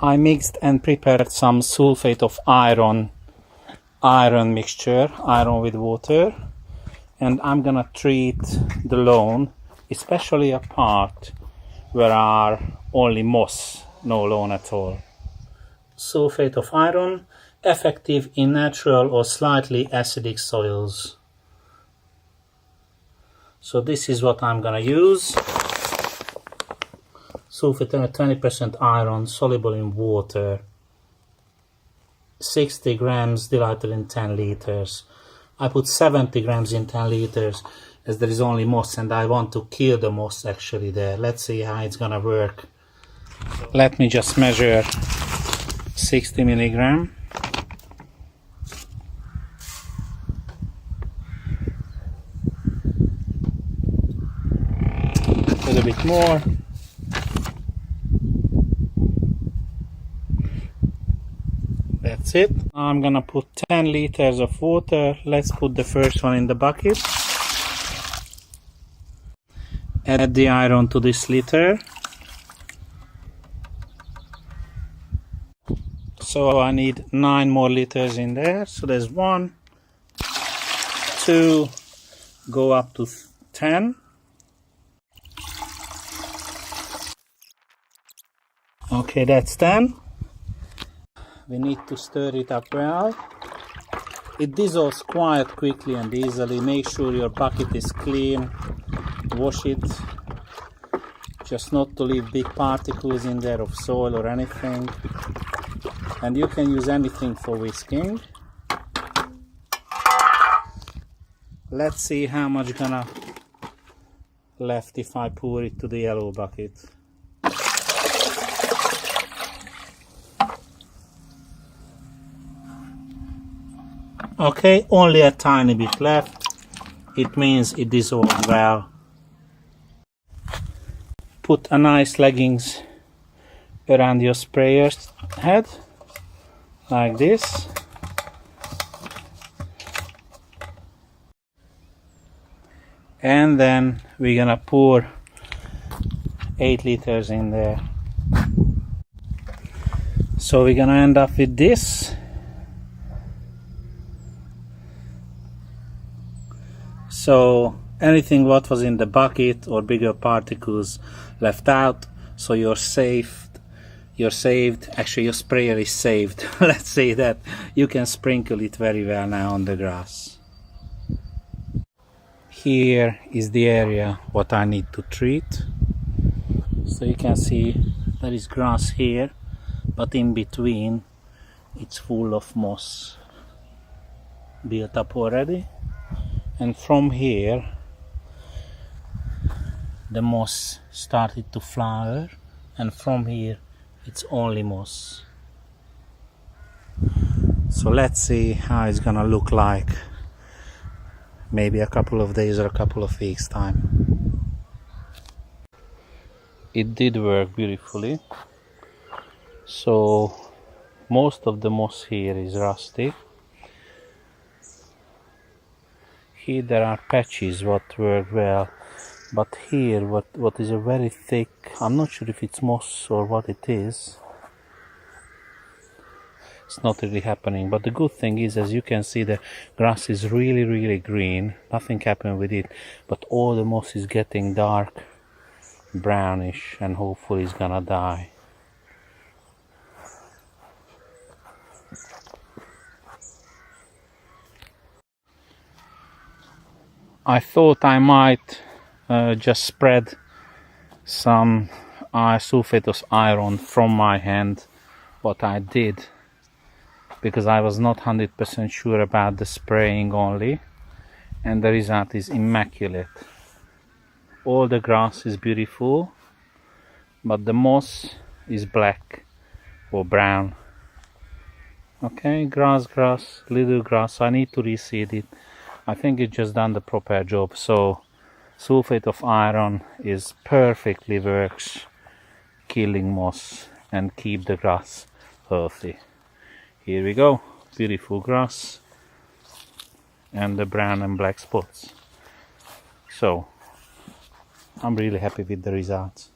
I mixed and prepared some sulfate of iron mixture, iron with water, and I'm gonna treat the lawn, especially a part where are only moss, no lawn at all. Sulfate of iron, effective in natural or slightly acidic soils. So this is what I'm gonna use. Sulfate 20% iron, soluble in water. 60 grams diluted in 10 liters. I put 70 grams in 10 liters as there is only moss and I want to kill the moss actually there. Let's see how it's gonna work. Let me just measure 60 milligram. A little bit more. That's it. Now I'm gonna put 10 liters of water. Let's put the first one in the bucket. Add the iron to this liter. So I need 9 more liters in there. So there's 1, 2, go up to 10. Okay, that's 10. We need to stir it up well. It dissolves quite quickly and easily. Make sure your bucket is clean. Wash it. Just not to leave big particles in there of soil or anything. And you can use anything for whisking. Let's see how much gonna left if I pour it to the yellow bucket. Okay, only a tiny bit left. It means it dissolved well. Put a nice leggings around your sprayer's head, like this. And then we're gonna pour 8 liters in there. So we're gonna end up with this. So anything what was in the bucket or bigger particles left out, so you're saved. Actually your sprayer is saved. Let's say that. You can sprinkle it very well now on the grass. Here is the area what I need to treat. So you can see there is grass here, but in between it's full of moss built up already. And from here the moss started to flower, and from here it's only moss. So let's see how it's gonna look like maybe a couple of days or a couple of weeks time. It did work beautifully. So most of the moss here is rusty. Here there are patches what work well, but here what is a very thick, I'm not sure if it's moss or what it is. It's not really happening, but the good thing is, as you can see, the grass is really green, nothing happened with it, but all the moss is getting dark brownish and hopefully it's gonna die. I thought I might just spread some sulfate of iron from my hand, but I did because I was not 100% sure about the spraying only, and the result is immaculate. All the grass is beautiful, but the moss is black or brown. Okay, grass, little grass. I need to reseed it. I think it just done the proper job. So sulfate of iron is perfectly works killing moss and keep the grass healthy. Here we go, beautiful grass and the brown and black spots. So I'm really happy with the results.